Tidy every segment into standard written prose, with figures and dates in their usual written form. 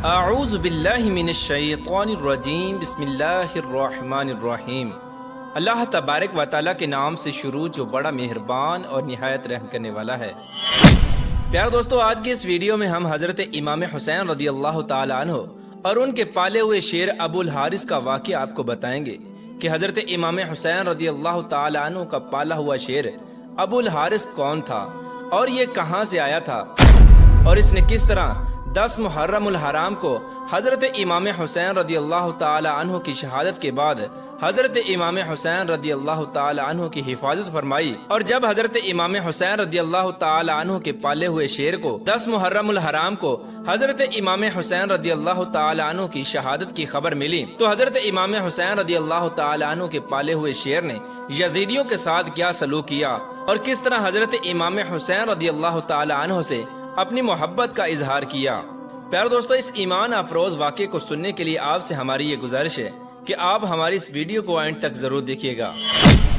اعوذ باللہ من الشیطان الرجیم بسم اللہ الرحمن الرحیم۔ اللہ تبارک و تعالیٰ کے نام سے شروع جو بڑا مہربان اور نہایت رحم کرنے والا ہے۔ پیارے دوستو، آج کی اس ویڈیو میں ہم حضرت امام حسین رضی اللہ تعالی عنہ اور ان کے پالے ہوئے شیر ابو الحارث کا واقعہ آپ کو بتائیں گے کہ حضرت امام حسین رضی اللہ تعالی عنہ کا پالا ہوا شیر ابو الحارث کون تھا اور یہ کہاں سے آیا تھا، اور اس نے کس طرح 10 محرم الحرام کو حضرت امام حسین رضی اللہ تعالی عنہ کی شہادت کے بعد حضرت امام حسین رضی اللہ تعالی عنہ کی حفاظت فرمائی، اور جب حضرت امام حسین رضی اللہ تعالی عنہ کے پالے ہوئے شیر کو 10 محرم الحرام کو حضرت امام حسین رضی اللہ تعالی عنہ کی شہادت کی خبر ملی تو حضرت امام حسین رضی اللہ تعالی عنہ کے پالے ہوئے شیر نے یزیدیوں کے ساتھ کیا سلوک کیا اور کس طرح حضرت امام حسین رضی اللہ تعالی عنہ سے اپنی محبت کا اظہار کیا۔ پیارے دوستو، اس ایمان افروز واقعے کو سننے کے لیے آپ سے ہماری یہ گزارش ہے کہ آپ ہماری اس ویڈیو کو اینڈ تک ضرور دیکھیے گا۔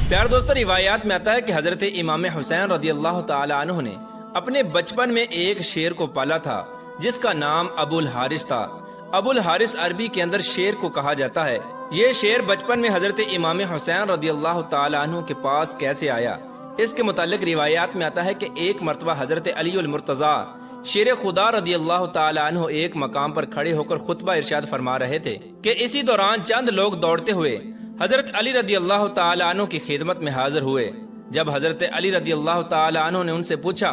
پیارے دوستو، روایات میں آتا ہے کہ حضرت امام حسین رضی اللہ تعالی عنہ نے اپنے بچپن میں ایک شیر کو پالا تھا جس کا نام ابو الحارث تھا۔ ابو الحارث عربی کے اندر شیر کو کہا جاتا ہے۔ یہ شیر بچپن میں حضرت امام حسین رضی اللہ تعالی عنہ کے پاس کیسے آیا، اس کے متعلق روایات میں آتا ہے کہ ایک مرتبہ حضرت علی المرتضیٰ شیر خدا رضی اللہ تعالی عنہ ایک مقام پر کھڑے ہو کر خطبہ ارشاد فرما رہے تھے کہ اسی دوران چند لوگ دوڑتے ہوئے حضرت علی رضی اللہ تعالی عنہ کی خدمت میں حاضر ہوئے۔ جب حضرت علی رضی اللہ تعالی عنہ نے ان سے پوچھا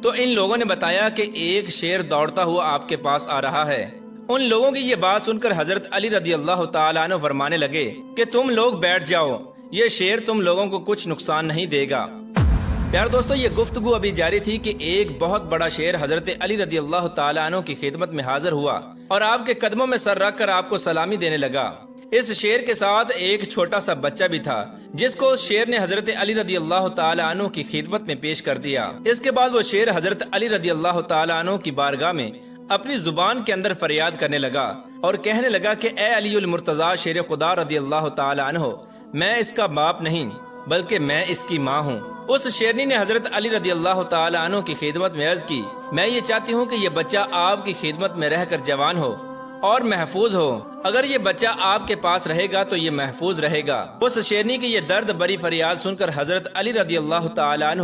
تو ان لوگوں نے بتایا کہ ایک شیر دوڑتا ہوا آپ کے پاس آ رہا ہے۔ ان لوگوں کی یہ بات سن کر حضرت علی رضی اللہ تعالی عنہ فرمانے لگے کہ تم لوگ بیٹھ جاؤ، یہ شیر تم لوگوں کو کچھ نقصان نہیں دے گا۔ پیار دوستو، یہ گفتگو ابھی جاری تھی کہ ایک بہت بڑا شیر حضرت علی رضی اللہ تعالی عنہ کی خدمت میں حاضر ہوا اور آپ کے قدموں میں سر رکھ کر آپ کو سلامی دینے لگا۔ اس شیر کے ساتھ ایک چھوٹا سا بچہ بھی تھا جس کو شیر نے حضرت علی رضی اللہ تعالی عنہ کی خدمت میں پیش کر دیا۔ اس کے بعد وہ شیر حضرت علی رضی اللہ تعالی عنہ کی بارگاہ میں اپنی زبان کے اندر فریاد کرنے لگا اور کہنے لگا کہ اے علی المرتضیٰ شیر خدا رضی اللہ تعالی عنہ، میں اس کا باپ نہیں بلکہ میں اس کی ماں ہوں۔ اس شیرنی نے حضرت علی رضی اللہ تعالی عنہ کی خدمت میں عرض کی، میں یہ چاہتی ہوں کہ یہ بچہ آپ کی خدمت میں رہ کر جوان ہو اور محفوظ ہو۔ اگر یہ بچہ آپ کے پاس رہے گا تو یہ محفوظ رہے گا۔ اس شیرنی کی یہ درد بری فریاد سن کر حضرت علی رضی اللہ تعالی عنہ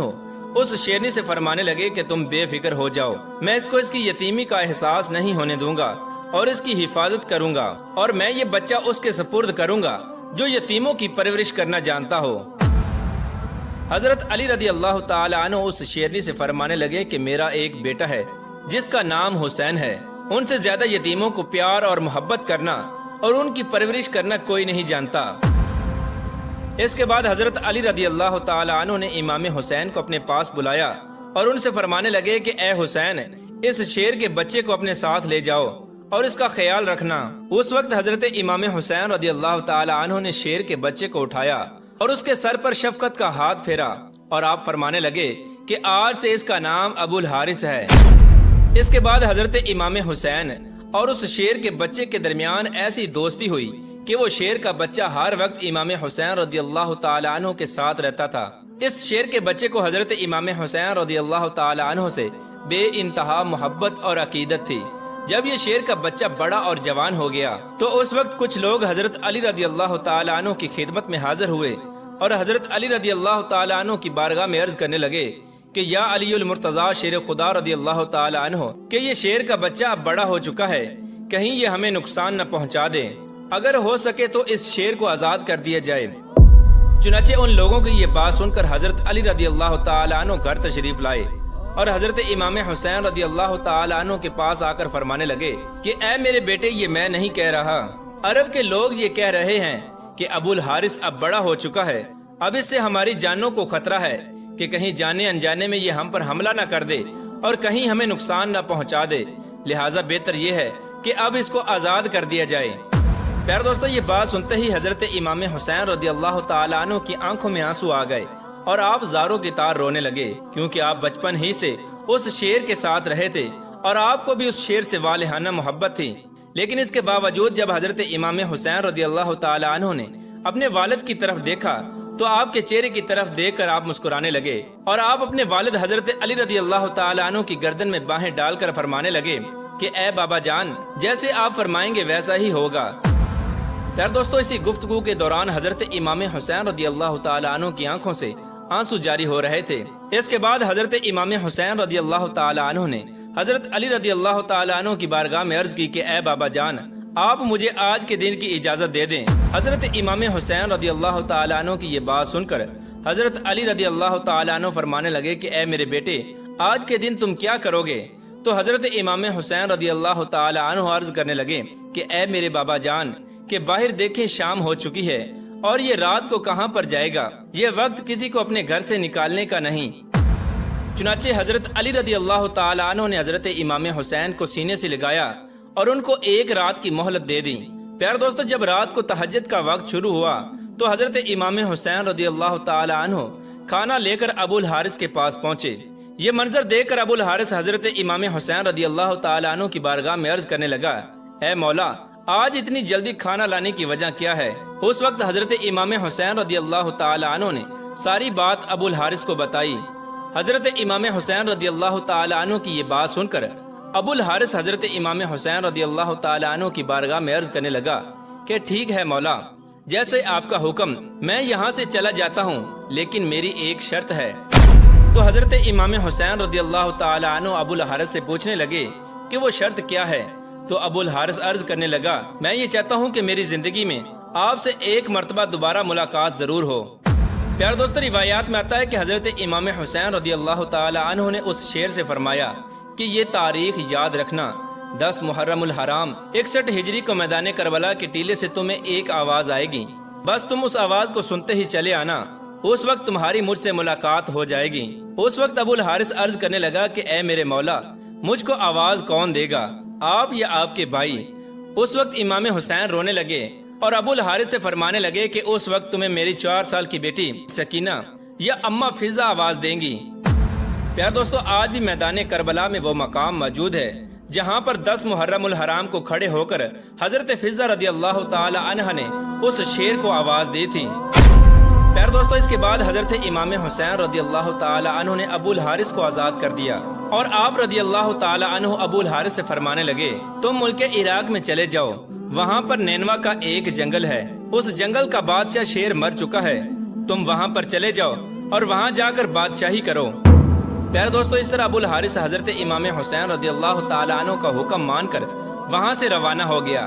اس شیرنی سے فرمانے لگے کہ تم بے فکر ہو جاؤ، میں اس کو اس کی یتیمی کا احساس نہیں ہونے دوں گا اور اس کی حفاظت کروں گا، اور میں یہ بچہ اس کے سپرد کروں گا جو یتیموں کی پرورش کرنا جانتا ہو۔ حضرت علی رضی اللہ تعالی عنہ اس شیرنی سے فرمانے لگے کہ میرا ایک بیٹا ہے جس کا نام حسین ہے، ان سے زیادہ یتیموں کو پیار اور محبت کرنا اور ان کی پرورش کرنا کوئی نہیں جانتا۔ اس کے بعد حضرت علی رضی اللہ تعالی عنہ نے امام حسین کو اپنے پاس بلایا اور ان سے فرمانے لگے کہ اے حسین، اس شیر کے بچے کو اپنے ساتھ لے جاؤ اور اس کا خیال رکھنا۔ اس وقت حضرت امام حسین رضی اللہ تعالی عنہ نے شیر کے بچے کو اٹھایا اور اس کے سر پر شفقت کا ہاتھ پھیرا اور آپ فرمانے لگے کہ آج سے اس کا نام ابو الحارث ہے۔ اس کے بعد حضرت امام حسین اور اس شیر کے بچے کے درمیان ایسی دوستی ہوئی کہ وہ شیر کا بچہ ہر وقت امام حسین رضی اللہ تعالی عنہ کے ساتھ رہتا تھا۔ اس شیر کے بچے کو حضرت امام حسین رضی اللہ تعالی عنہ سے بے انتہا محبت اور عقیدت تھی۔ جب یہ شیر کا بچہ بڑا اور جوان ہو گیا تو اس وقت کچھ لوگ حضرت علی رضی اللہ تعالی عنہ کی خدمت میں حاضر ہوئے اور حضرت علی رضی اللہ تعالی عنہ کی بارگاہ میں عرض کرنے لگے کہ یا علی المرتضیٰ شیر خدا رضی اللہ تعالی عنہ، کہ یہ شیر کا بچہ اب بڑا ہو چکا ہے، کہیں یہ ہمیں نقصان نہ پہنچا دے، اگر ہو سکے تو اس شیر کو آزاد کر دیا جائے۔ چنانچہ ان لوگوں کی یہ بات سن کر حضرت علی رضی اللہ تعالی عنہ گھر تشریف لائے اور حضرت امام حسین رضی اللہ تعالی عنہ کے پاس آ کر فرمانے لگے کہ اے میرے بیٹے، یہ میں نہیں کہہ رہا، عرب کے لوگ یہ کہہ رہے ہیں کہ ابو الحارث اب بڑا ہو چکا ہے، اب اس سے ہماری جانوں کو خطرہ ہے کہ کہیں جانے انجانے میں یہ ہم پر حملہ نہ کر دے اور کہیں ہمیں نقصان نہ پہنچا دے، لہٰذا بہتر یہ ہے کہ اب اس کو آزاد کر دیا جائے۔ پیارے دوستو، یہ بات سنتے ہی حضرت امام حسین رضی اللہ تعالی عنہ کی آنکھوں میں آنسو آ گئے اور آپ زاروں کی طرح رونے لگے، کیونکہ آپ بچپن ہی سے اس شیر کے ساتھ رہے تھے اور آپ کو بھی اس شیر سے والہانہ محبت تھی۔ لیکن اس کے باوجود جب حضرت امام حسین رضی اللہ تعالی عنہ نے اپنے والد کی طرف دیکھا تو آپ کے چہرے کی طرف دیکھ کر آپ مسکرانے لگے اور آپ اپنے والد حضرت علی رضی اللہ تعالی عنہ کی گردن میں باہیں ڈال کر فرمانے لگے کہ اے بابا جان جیسے آپ فرمائیں گے ویسا ہی ہوگا۔ پیارے دوستو، اسی گفتگو کے دوران حضرت امام حسین رضی اللہ تعالی عنہ کی آنکھوں سے آنسو جاری ہو رہے تھے۔ اس کے بعد حضرت امام حسین رضی اللہ تعالی عنہ نے حضرت علی رضی اللہ تعالی عنہ کی بارگاہ میں عرض کی کہ اے بابا جان آپ مجھے آج کے دن کی اجازت دے دیں۔ حضرت امام حسین رضی اللہ تعالی عنہ کی یہ بات سن کر حضرت علی رضی اللہ تعالی عنہ فرمانے لگے کہ اے میرے بیٹے آج کے دن تم کیا کرو گے؟ تو حضرت امام حسین رضی اللہ تعالی عنہ عرض کرنے لگے کہ اے میرے بابا جان کہ باہر دیکھیں شام ہو چکی ہے اور یہ رات کو کہاں پر جائے گا، یہ وقت کسی کو اپنے گھر سے نکالنے کا نہیں۔ چنانچہ حضرت علی رضی اللہ تعالی عنہ نے حضرت امام حسین کو سینے سے لگایا اور ان کو ایک رات کی مہلت دے دی۔ پیارے دوستو، جب رات کو تہجد کا وقت شروع ہوا تو حضرت امام حسین رضی اللہ تعالی عنہ کھانا لے کر ابو الحارث کے پاس پہنچے۔ یہ منظر دیکھ کر ابو الحارث حضرت امام حسین رضی اللہ تعالی عنہ کی بارگاہ میں عرض کرنے لگا، اے مولا آج اتنی جلدی کھانا لانے کی وجہ کیا ہے؟ اس وقت حضرت امام حسین رضی اللہ تعالی عنہ نے ساری بات ابو الحارث کو بتائی۔ حضرت امام حسین رضی اللہ تعالی عنہ کی یہ بات سن کر ابو الحارث حضرت امام حسین رضی اللہ تعالی عنہ کی بارگاہ میں عرض کرنے لگا کہ ٹھیک ہے مولا، جیسے آپ کا حکم، میں یہاں سے چلا جاتا ہوں، لیکن میری ایک شرط ہے۔ تو حضرت امام حسین رضی اللہ تعالی عنہ ابو الحارث سے پوچھنے لگے کہ وہ شرط کیا ہے؟ تو ابو الحارث عرض کرنے لگا، میں یہ چاہتا ہوں کہ میری زندگی میں آپ سے ایک مرتبہ دوبارہ ملاقات ضرور ہو۔ پیارے دوستو، روایات میں آتا ہے کہ حضرت امام حسین رضی اللہ تعالی عنہ نے اس شعر سے فرمایا کہ یہ تاریخ یاد رکھنا، 10 محرم الحرام 61 ہجری کو میدان کربلا کے ٹیلے سے تمہیں ایک آواز آئے گی، بس تم اس آواز کو سنتے ہی چلے آنا، اس وقت تمہاری مجھ سے ملاقات ہو جائے گی۔ اس وقت ابو الحارث عرض کرنے لگا کہ اے میرے مولا مجھ کو آواز کون دے گا، آپ یا آپ کے بھائی؟ اس وقت امام حسین رونے لگے اور ابو الحارث سے فرمانے لگے کہ اس وقت تمہیں میری 4 سال کی بیٹی سکینہ یا اماں فضا آواز دیں گی۔ پیار دوستو، آج بھی میدان کربلا میں وہ مقام موجود ہے جہاں پر 10 محرم الحرام کو کھڑے ہو کر حضرت فضا رضی اللہ تعالی عنہ نے اس شیر کو آواز دی تھی۔ پیار دوستو، اس کے بعد حضرت امام حسین رضی اللہ تعالی عنہ نے ابو الحارث کو آزاد کر دیا اور آپ رضی اللہ تعالی عنہ ابو الحارث سے فرمانے لگے تم ملک عراق میں چلے جاؤ، وہاں پر نینوا کا ایک جنگل ہے، اس جنگل کا بادشاہ شیر مر چکا ہے، تم وہاں پر چلے جاؤ اور وہاں جا کر بادشاہی کرو۔ پیارے دوستو، اس طرح ابو الحارث حضرت امام حسین رضی اللہ تعالی عنہ کا حکم مان کر وہاں سے روانہ ہو گیا۔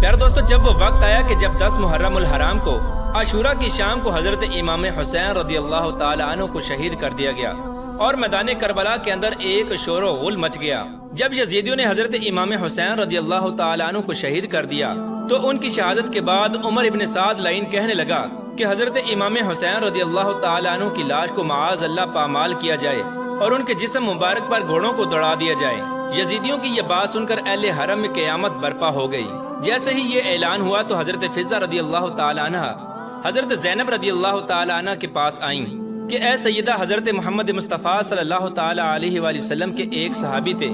پیارے دوستو، جب وہ وقت آیا کہ جب 10 محرم الحرام کو عاشورہ کی شام کو حضرت امام حسین رضی اللہ تعالی عنہ کو شہید کر دیا گیا اور میدان کربلا کے اندر ایک شور و غل مچ گیا۔ جب یزیدیوں نے حضرت امام حسین رضی اللہ تعالی عنہ کو شہید کر دیا تو ان کی شہادت کے بعد عمر ابن سعد لعین کہنے لگا کہ حضرت امام حسین رضی اللہ تعالی عنہ کی لاش کو معاذ اللہ پامال کیا جائے اور ان کے جسم مبارک پر گھوڑوں کو دوڑا دیا جائے۔ یزیدیوں کی یہ بات سن کر اہل حرم میں قیامت برپا ہو گئی۔ جیسے ہی یہ اعلان ہوا تو حضرت فضا رضی اللہ تعالی عنہ حضرت زینب رضی اللہ تعالی عنہ کے پاس آئیں کہ اے سیدہ، حضرت محمد مصطفیٰ صلی اللہ تعالی علیہ وآلہ وسلم کے ایک صحابی تھے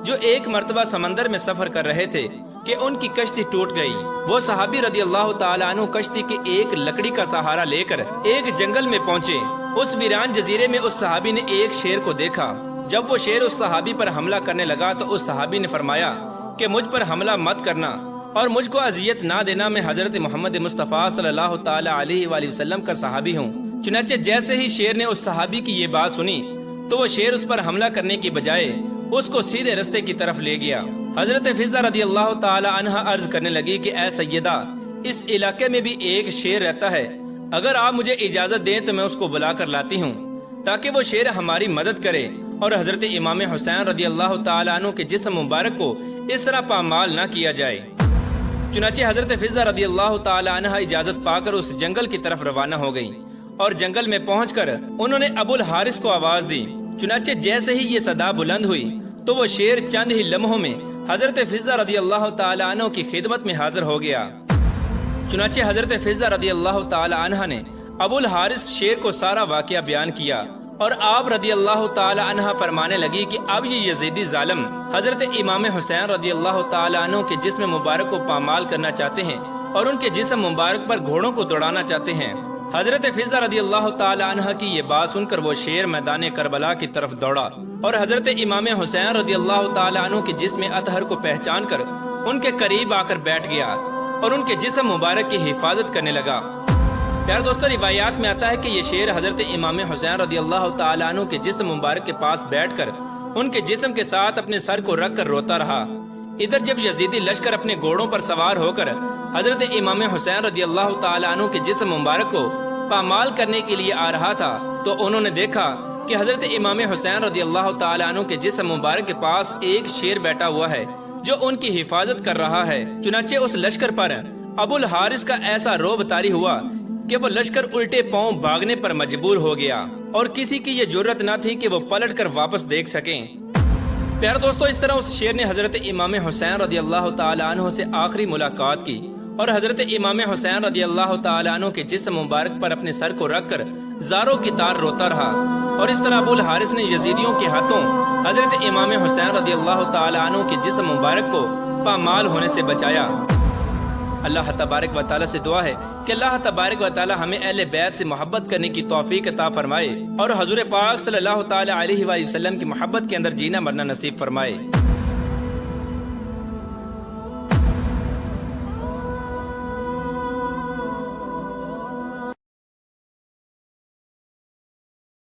جو ایک مرتبہ سمندر میں سفر کر رہے تھے کہ ان کی کشتی ٹوٹ گئی۔ وہ صحابی رضی اللہ تعالی عنہ کشتی کی ایک لکڑی کا سہارا لے کر ایک جنگل میں پہنچے۔ اس ویران جزیرے میں اس صحابی نے ایک شیر کو دیکھا۔ جب وہ شیر اس صحابی پر حملہ کرنے لگا تو اس صحابی نے فرمایا کہ مجھ پر حملہ مت کرنا اور مجھ کو اذیت نہ دینا، میں حضرت محمد مصطفیٰ صلی اللہ تعالی علیہ وآلہ وسلم کا صحابی ہوں۔ چنانچہ جیسے ہی شیر نے اس صحابی کی یہ بات سنی تو وہ شیر اس پر حملہ کرنے کی بجائے اس کو سیدھے رستے کی طرف لے گیا۔ حضرت فضا رضی اللہ تعالی عنہ عرض کرنے لگی کہ اے سیدہ، اس علاقے میں بھی ایک شیر رہتا ہے، اگر آپ مجھے اجازت دیں تو میں اس کو بلا کر لاتی ہوں تاکہ وہ شیر ہماری مدد کرے اور حضرت امام حسین رضی اللہ تعالی عنہ کے جسم مبارک کو اس طرح پامال نہ کیا جائے۔ چنانچہ حضرت فضا رضی اللہ تعالی عنہ اجازت پا کر اس جنگل کی طرف روانہ ہو گئی اور جنگل میں پہنچ کر انہوں نے ابو الحارث کو آواز دی۔ چنانچہ جیسے ہی یہ صدا بلند ہوئی تو وہ شیر چند ہی لمحوں میں حضرت فضا رضی اللہ تعالی عنہ کی خدمت میں حاضر ہو گیا۔ چنانچہ حضرت فضا رضی اللہ تعالی عنہ نے ابو الحارث شیر کو سارا واقعہ بیان کیا اور آپ رضی اللہ تعالی عنہ فرمانے لگی کہ اب یہ یزیدی ظالم حضرت امام حسین رضی اللہ تعالی عنہ کے جسم مبارک کو پامال کرنا چاہتے ہیں اور ان کے جسم مبارک پر گھوڑوں کو دوڑانا چاہتے ہیں۔ حضرت فضہ رضی اللہ تعالی عنہ کی یہ بات سن کر وہ شیر میدان کربلا کی طرف دوڑا اور حضرت امام حسین رضی اللہ تعالی عنہ کے جسم اطہر کو پہچان کر ان کے قریب آ کر بیٹھ گیا اور ان کے جسم مبارک کی حفاظت کرنے لگا۔ پیارے دوستو، روایات میں آتا ہے کہ یہ شیر حضرت امام حسین رضی اللہ تعالی عنہ کے جسم مبارک کے پاس بیٹھ کر ان کے جسم کے ساتھ اپنے سر کو رکھ کر روتا رہا۔ ادھر جب یزیدی لشکر اپنے گھوڑوں پر سوار ہو کر حضرت امام حسین رضی اللہ تعالی عنہ کے جسم مبارک کو پامال کرنے کے لیے آ رہا تھا تو انہوں نے دیکھا کہ حضرت امام حسین رضی اللہ تعالی عنہ کے جسم مبارک کے پاس ایک شیر بیٹھا ہوا ہے جو ان کی حفاظت کر رہا ہے۔ چنانچہ اس لشکر پر ابو الحارث کا ایسا رعب طاری ہوا کہ وہ لشکر الٹے پاؤں بھاگنے پر مجبور ہو گیا اور کسی کی یہ جرت نہ تھی کہ وہ پلٹ کر واپس دیکھ سکیں۔ پیارے دوستو، اس طرح اس شیر نے حضرت امام حسین رضی اللہ تعالی عنہ سے آخری ملاقات کی اور حضرت امام حسین رضی اللہ تعالی عنہ کے جسم مبارک پر اپنے سر کو رکھ کر زاروں کی طار روتا رہا، اور اس طرح ابو الحارث نے یزیدیوں کے ہاتھوں حضرت امام حسین رضی اللہ تعالی عنہ کے جسم مبارک کو پامال ہونے سے بچایا۔ اللہ تبارک و تعالی سے دعا ہے کہ اللہ تبارک و تعالی ہمیں اہل بیت سے محبت کرنے کی توفیق عطا فرمائے اور حضور پاک صلی اللہ تعالی علیہ وآلہ وسلم کی محبت کے اندر جینا مرنا نصیب فرمائے۔